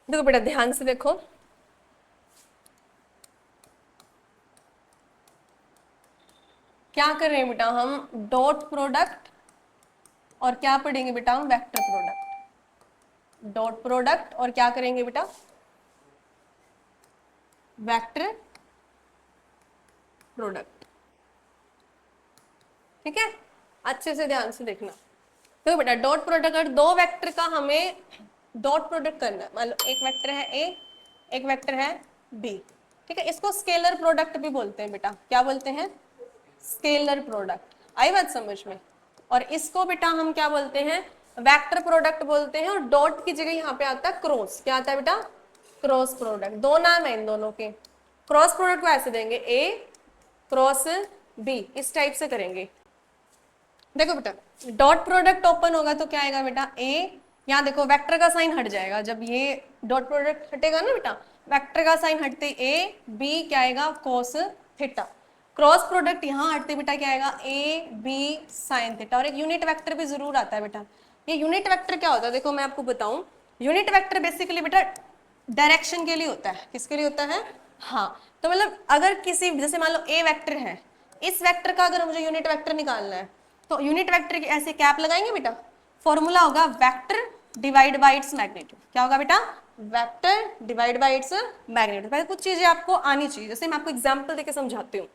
देखो बेटा ध्यान से देखो, क्या कर रहे हैं बेटा हम, डॉट प्रोडक्ट और क्या पढ़ेंगे बेटा हम, वेक्टर प्रोडक्ट। डॉट प्रोडक्ट और क्या करेंगे बेटा, वेक्टर प्रोडक्ट। ठीक है, अच्छे से ध्यान से देखना। देखो बेटा डॉट प्रोडक्ट, अगर दो वेक्टर का हमें डॉट प्रोडक्ट करना है, मान लो एक वेक्टर है ए, एक वेक्टर है बी, ठीक है, इसको स्केलर प्रोडक्ट भी बोलते हैं बेटा, क्या बोलते हैं, स्केलर प्रोडक्ट। आई बात समझ में। और इसको बेटा हम क्या बोलते हैं, वेक्टर प्रोडक्ट बोलते हैं। और डॉट की जगह यहाँ पे आता है क्रॉस, क्या आता है बेटा, क्रॉस प्रोडक्ट। दो नाम है इन दोनों के। क्रॉस प्रोडक्ट को ऐसे देंगे ए क्रॉस बी, इस टाइप से करेंगे। देखो बेटा डॉट प्रोडक्ट ओपन होगा तो क्या आएगा बेटा, ए, यहाँ देखो वेक्टर का साइन हट जाएगा, जब ये डॉट प्रोडक्ट हटेगा ना बेटा, वेक्टर का साइन हटते ए बी क्या आएगा, कोस थीटा। क्रॉस प्रोडक्ट यहाँ हटते बेटा क्या आएगा, ए बी साइन थीटा। और एक यूनिट वेक्टर भी जरूर आता है बेटा। ये यूनिट वेक्टर क्या होता है, देखो मैं आपको बताऊं, यूनिट वेक्टर बेसिकली बेटा डायरेक्शन के लिए होता है। किसके लिए होता है, हाँ, तो मतलब अगर किसी, जैसे मान लो ए वेक्टर है, इस वेक्टर का अगर मुझे यूनिट वेक्टर निकालना है तो यूनिट वेक्टर की ऐसे कैप लगाएंगे बेटा, फॉर्मूला होगा vector divide by its magnitude. क्या होगा बेटा, vector divide by its magnitude. पहले कुछ चीजें आपको आनी चाहिए, जैसे मैं आपको एग्जांपल देके समझाती हूँ।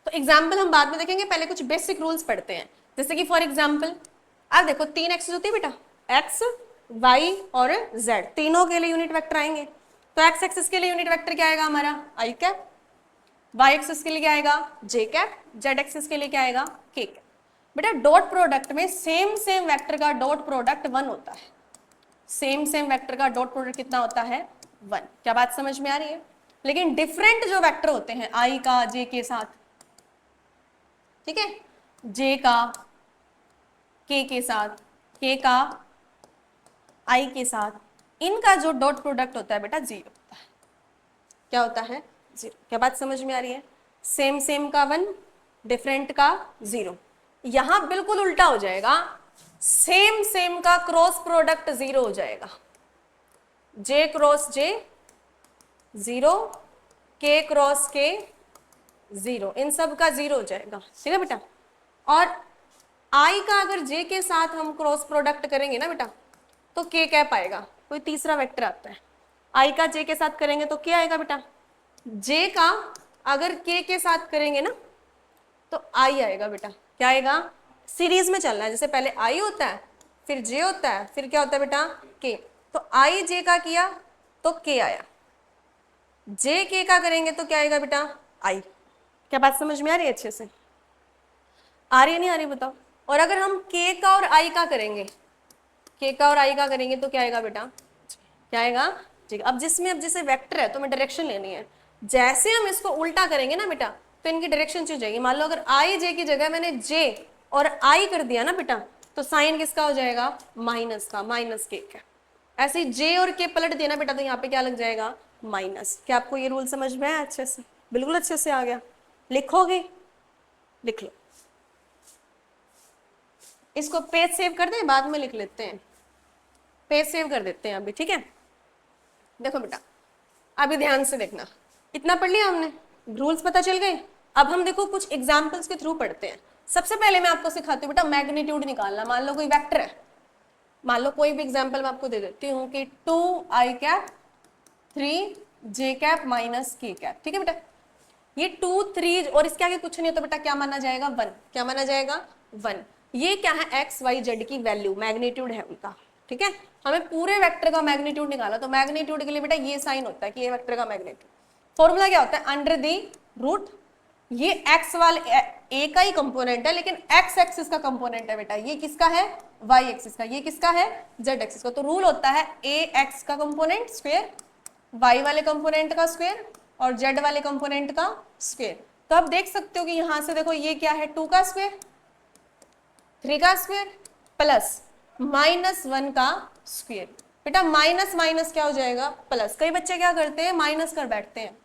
तो एग्जाम्पल हम बाद में देखेंगे, पहले कुछ बेसिक रूल्स पढ़ते हैं। जैसे कि फॉर एग्जाम्पल अब देखो 3 एक्सिस होती है बेटा, एक्स वाई और जेड, तीनों के लिए यूनिट वेक्टर आएंगे। तो एक्स एक्सिस के लिए यूनिट वेक्टर क्या आएगा हमारा, आई कैप, वाई एक्सिस के लिए क्या आएगा, जे कैप, जेड एक्सिस के लिए क्या आएगा, के कैप। बेटा डॉट प्रोडक्ट में सेम वेक्टर का डॉट प्रोडक्ट 1 होता है। सेम वेक्टर का डॉट प्रोडक्ट कितना होता है, 1। क्या बात समझ में आ रही है। लेकिन डिफरेंट जो वेक्टर होते हैं आई का जे के साथ, ठीक है, जे का के साथ, के का आई के साथ, इनका जो डॉट प्रोडक्ट होता है बेटा 0 होता है। क्या होता है, 0। क्या बात समझ में आ रही है। सेम का 1, डिफरेंट का 0। यहां बिल्कुल उल्टा हो जाएगा, सेम का क्रॉस प्रोडक्ट 0 हो जाएगा। जे क्रॉस जे 0, के क्रॉस के 0, इन सब का 0 हो जाएगा। ठीक है बेटा। और आई का अगर जे के साथ हम क्रॉस प्रोडक्ट करेंगे ना बेटा, तो के कैप आएगा, कोई तीसरा वेक्टर आता है। आई का जे के साथ करेंगे तो क्या आएगा बेटा, जे का अगर के साथ करेंगे ना तो आई आएगा बेटा। क्या आएगा, सीरीज में चलना है, जैसे पहले आई होता है, फिर जे होता है, फिर क्या होता है बेटा, के। तो आई जे का किया तो के आया, जे के का करेंगे तो क्या आएगा बेटा, आई। क्या बात समझ में आ रही है, अच्छे से आ रही है नहीं आ रही बताओ। और अगर हम के का और आई का करेंगे, के का और आई का करेंगे तो क्या आएगा बेटा, क्या आएगा, ठीक है। अब जैसे वेक्टर है तो हमें डायरेक्शन लेनी है, जैसे हम इसको उल्टा करेंगे ना बेटा तो इनकी डायरेक्शन चेंज हो जाएगी। मान लो अगर आई जे की जगह मैंने जे और आई कर दिया ना बेटा, तो साइन किसका हो जाएगा, माइनस का, माइनस के का। ऐसे जे और के पलट देना बेटा तो यहाँ पे क्या लग जाएगा, माइनस। क्या आपको ये रूल समझ में आया अच्छे से, बिल्कुल अच्छे से आ गया। लिखोगे, लिख लो। इसको पेज सेव कर दें, बाद में लिख लेते हैं, पेज सेव कर देते हैं अभी, ठीक है। देखो बेटा अभी ध्यान से देखना, इतना पढ़ लिया हमने, रूल्स पता चल गए। अब हम देखो कुछ एग्जाम्पल्स के थ्रू पढ़ते हैं। सबसे पहले मैं आपको सिखाती हूँ बेटा मैग्नीट्यूड निकालना। मान लो कोई वेक्टर है, मान लो कोई भी एग्जाम्पल मैं आपको दे देती हूँ कि 2 आई कैप 3 जे कैप माइनस के कैप, ठीक है बेटा। ये 2 3 और इसके आगे कुछ नहीं, तो बेटा क्या माना जाएगा, 1। क्या माना जाएगा, 1। ये क्या है, एक्स वाई जेड की वैल्यू, मैग्नीट्यूड है उनका, ठीक है। हमें पूरे वेक्टर का मैग्नीट्यूड निकाला, तो मैग्नीट्यूड के लिए बेटा ये साइन होता है कि ये वेक्टर का मैग्नीट्यूड। फॉर्मूला क्या होता है, अंडर दी रूट, ये एक्स वाले ए का ही कंपोनेंट है, लेकिन एक्स एक्सिस का कंपोनेंट है बेटा, ये किसका है, वाई एक्सिस का, ये किसका है, जेड एक्सिस का। तो रूल होता है ए एक्स का कंपोनेंट स्क्वायर, वाई वाले कंपोनेंट का स्क्वायर और जेड वाले कंपोनेंट का स्क्वायर। तो आप देख सकते हो कि यहां से देखो ये क्या है, 2 का स्क्वायर, 3 का स्क्वायर प्लस -1 का स्क्वायर। बेटा माइनस माइनस क्या हो जाएगा, प्लस। कई बच्चे क्या करते हैं, माइनस कर बैठते हैं,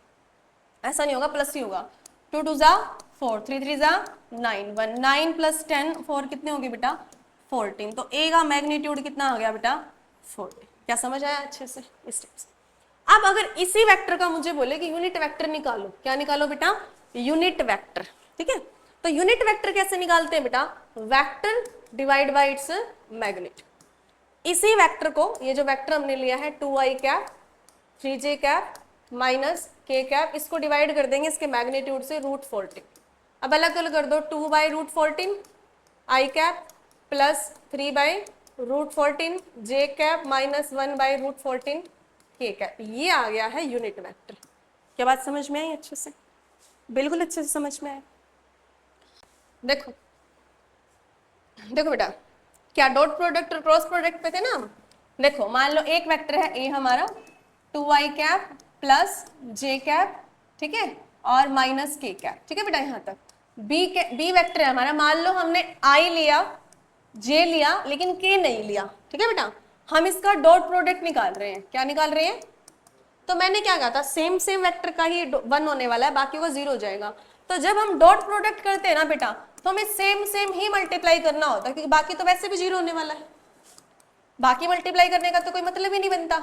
ऐसा नहीं होगा, प्लस ही होगा। 2 2 जा 4, 3 3 जा 9, 1 9 प्लस 10 4 कितने होगी बेटा, 14। तो ए का मैग्नीट्यूड कितना आ गया बेटा, 14। क्या समझ आया अच्छे से? इस टाइप से। अब अगर इसी वेक्टर का मुझे बोले कि यूनिट वेक्टर निकालो, क्या निकालो बेटा? Unit vector. ठीक है, तो यूनिट वेक्टर कैसे निकालते हैं बेटा? Vector divide by its magnitude. इसी वेक्टर को, ये जो वेक्टर हमने लिया है 2i cap 3j cap minus k cap, इसको डिवाइड कर देंगे इसके मैग्नीट्यूड से √14। अब अलग अलग कर दो, 2/√14 i cap plus 3/√14 j cap minus 1/√14 k cap. ये आ गया है यूनिट वेक्टर। क्या बात समझ में आई अच्छे से? बिल्कुल अच्छे से समझ में आए। देखो देखो बेटा, क्या डॉट प्रोडक्ट और क्रॉस प्रोडक्ट पे थे ना हम? देखो मान लो एक वेक्टर है ए हमारा 2i cap plus j cap, ठीक है, और माइनस k कैप। ठीक है बेटा, यहाँ तक बी वेक्टर है हमारा। मान लो हमने i लिया, j लिया, लेकिन k नहीं लिया। ठीक है बेटा, हम इसका डॉट प्रोडक्ट निकाल रहे हैं। क्या निकाल रहे हैं? तो मैंने क्या कहा था, सेम वेक्टर का ही 1 होने वाला है, बाकी वो 0 हो जाएगा। तो जब हम डॉट प्रोडक्ट करते हैं ना बेटा, तो हमें सेम ही मल्टीप्लाई करना होता है, क्योंकि बाकी तो वैसे भी 0 होने वाला है। बाकी मल्टीप्लाई करने का तो कोई मतलब ही नहीं बनता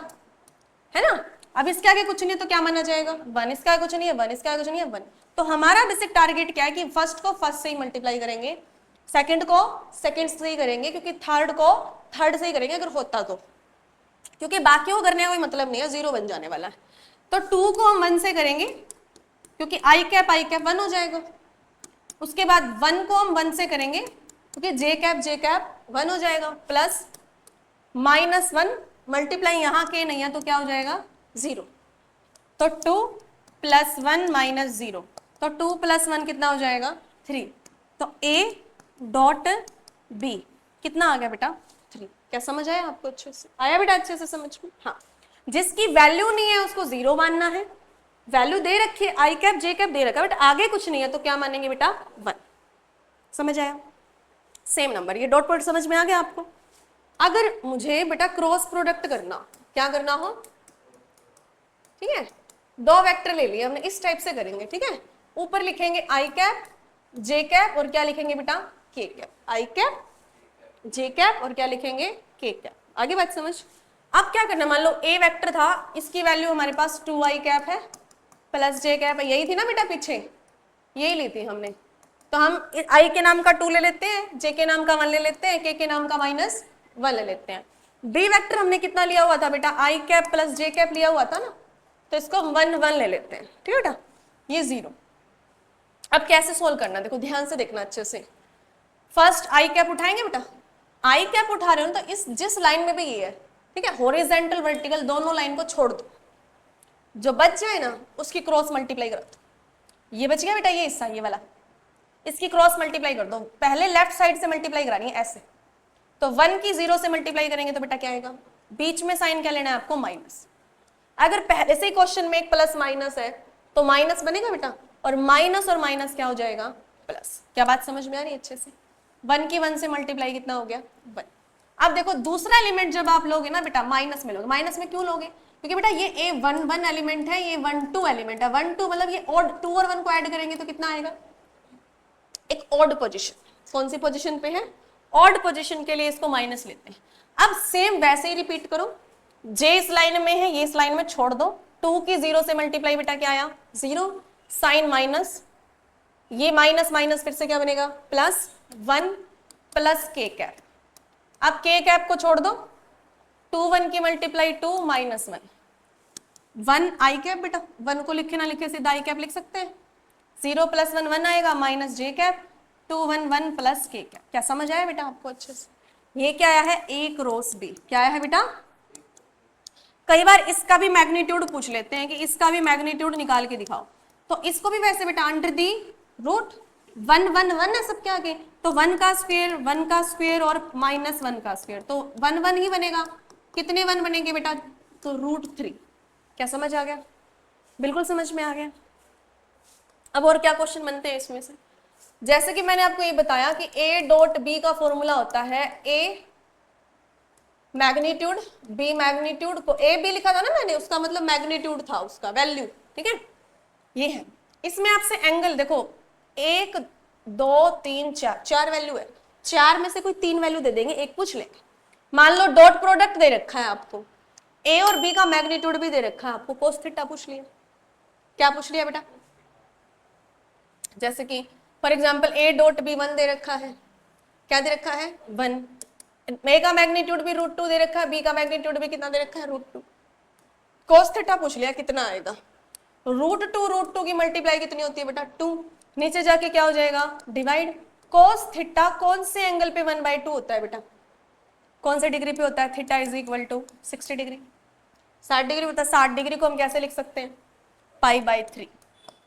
है ना। अब इसके आगे कुछ नहीं है तो क्या माना जाएगा? 1। इसके आगे कुछ नहीं है 1, इसके आगे कुछ नहीं है 1। तो हमारा बेसिक टारगेट क्या है कि फर्स्ट को फर्स्ट से ही मल्टीप्लाई करेंगे, सेकंड को सेकंड से ही करेंगे, क्योंकि थर्ड को थर्ड से ही करेंगे अगर होता तो, क्योंकि बाकी को करने का कोई मतलब नहीं है, 0 बन जाने वाला है। तो 2 को हम 1 से करेंगे, क्योंकि i कैप 1 हो जाएगा। उसके बाद 1 को हम 1 से करेंगे, क्योंकि j कैप 1 हो जाएगा, प्लस -1 मल्टीप्लाई यहाँ के नहीं है तो क्या हो जाएगा? 0। तो 2 + 1 - 0, तो 2 + 1 कितना हो जाएगा? 3। तो a डॉट b कितना आ गया बेटा? 3। क्या समझ आया आपको? अच्छे से आया बेटा? अच्छे से समझ में? हाँ, जिसकी वैल्यू नहीं है उसको 0 मानना है। वैल्यू दे रखी है, i कैप j कैप दे रखा है, बट आगे कुछ नहीं है तो क्या मानेंगे बेटा? 1। समझ आया? Same number. ये डॉट प्रोडक्ट समझ में आ गया आपको? अगर मुझे बेटा क्रॉस प्रोडक्ट करना, क्या करना हो, ठीक है, 2 वेक्टर ले लिए हमने, इस टाइप से करेंगे। ठीक है, ऊपर लिखेंगे i कैप j कैप और क्या लिखेंगे बेटा? k cap. i cap j cap और क्या लिखेंगे? k cap. आगे बात समझ? अब क्या करना, मान लो a वेक्टर था, इसकी वैल्यू हमारे पास 2i कैप है प्लस j कैप है, यही थी ना बेटा पीछे, यही ली थी हमने। तो हम i के नाम का 2 ले लेते हैं, j के नाम का 1 ले लेते हैं, k के नाम का -1 ले लेते हैं। b वेक्टर हमने कितना लिया हुआ था बेटा? i cap plus j cap लिया हुआ था ना, तो इसको हम 1 1 ले लेते हैं। ठीक है बेटा, ये 0। अब कैसे सोल्व करना, देखो ध्यान से देखना अच्छे से। फर्स्ट i कैप उठाएंगे बेटा, i कैप उठा रहे हो तो इस जिस लाइन में भी ये है, ठीक है, हॉरिजॉन्टल वर्टिकल दोनों लाइन को छोड़ दो, जो बच जाए ना उसकी क्रॉस मल्टीप्लाई कर दो। ये बच गया बेटा, ये हिस्सा, ये वाला, इसकी क्रॉस मल्टीप्लाई कर दो। पहले लेफ्ट साइड से मल्टीप्लाई करानी है ऐसे, तो 1 की 0 से मल्टीप्लाई करेंगे तो बेटा क्या आएगा? बीच में साइन क्या लेना है आपको? माइनस। अगर पहले से ही क्वेश्चन में एक प्लस माइनस है तो माइनस बनेगा बेटा, और माइनस क्या हो जाएगा? प्लस। क्या बात समझ में आ रही है अच्छे से? 1 की 1 से मल्टीप्लाई कितना हो गया? 1। अब देखो दूसरा एलिमेंट जब आप लोगे ना बेटा, माइनस में लोगे। माइनस में क्यों लोगे? क्योंकि बेटा ये a 1 1 एलिमेंट है, ये 1 2 एलिमेंट है। 1 2 मतलब ये ऑड, 2 और 1 को ऐड करेंगे तो कितना आएगा? एक ऑड पोजीशन। कौन सी पोजीशन पे है? ऑड पोजीशन के लिए इसको माइनस लेते हैं। अब सेम वैसे ही रिपीट करो, j इस लाइन में है, ये इस लाइन में छोड़ दो, 2 की 0 से मल्टीप्लाई बेटा क्या आया? 0, साइन माइनस, ये माइनस माइनस फिर से क्या बनेगा? Plus 1 plus k cap. अब k कैप को छोड़ दो, 2 1 की मल्टीप्लाई 2 -1, 1 i कैप बेटा, 1 को लिखे ना लिखे सीधा i कैप लिख सकते हैं। 0 + 1 1 आएगा, minus j cap, 2 1 1 plus k cap. क्या समझ आया बेटा आपको अच्छे से? ये क्या आया है? a cross b। क्या आया है बेटा? कई बार इसका भी मैग्नीट्यूड पूछ लेते हैं कि इसका भी मैग्नीट्यूड निकाल के दिखाओ, तो इसको भी वैसे बेटा अंडर दी रूट 1 1 1 है सबके आगे, तो 1 का स्क्वायर और -1 का स्क्वायर, तो 1 1 ही बनेगा। कितने 1 बनेंगे बेटा? तो √3। क्या समझ आ गया? बिल्कुल समझ में आ गया। अब और क्या क्वेश्चन बनते हैं इसमें से? जैसे कि मैंने आपको ये बताया कि a डॉट b का फॉर्मूला होता है a मैग्नीट्यूड b मैग्नीट्यूड को a b लिखा था ना मैंने, उसका मतलब मैग्नीट्यूड था उसका वैल्यू। ठीक है, ये है। इसमें आपसे एंगल देखो, 1 2 3 4, 4 वैल्यू है, 4 में से कोई 3 वैल्यू दे देंगे, एक पूछ लेंगे। मान लो डॉट प्रोडक्ट दे रखा है आपको, ए और बी का मैग्नीट्यूड भी दे रखा है आपको, कोस थीटा पूछ लिया। क्या पूछ लिया बेटा? जैसे कि for example A dot B 1 दे रखा है, क्या दे रखा है 1, ए का मैग्नीट्यूड भी √2 दे रखा है, बी का मैग्नीट्यूड भी कितना दे रखा है √2। कोस थीटा पूछ लिया कितना आएगा, √2 की मल्टीप्लाई कितनी होती है बेटा 2, नीचे जाके क्या हो जाएगा डिवाइड। कोस थीटा कौन से एंगल पे 1/2 होता है बेटा, कौन से डिग्री पे होता है, theta is equal to 60 degree, 60 degree होता है। 60 डिग्री को हम कैसे लिख सकते हैं, π/3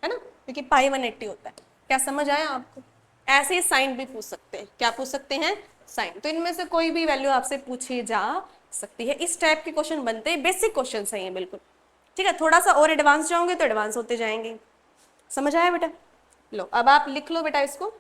है ना, क्योंकि पाई 180 होता है। क्या समझ आया आपको? ऐसे ही साइन भी पूछ सकते हैं, क्या पूछ सकते हैं साइन। तो इनमें से कोई भी वैल्यू आपसे पूछी जा सकती है। इस टाइप के क्वेश्चन बनते हैं, बेसिक क्वेश्चन है ये बिल्कुल, ठीक है। थोड़ा सा और एडवांस जाओगे तो एडवांस होते जाएंगे। समझ आया बेटा? लो अब आप लिख लो बेटा इसको।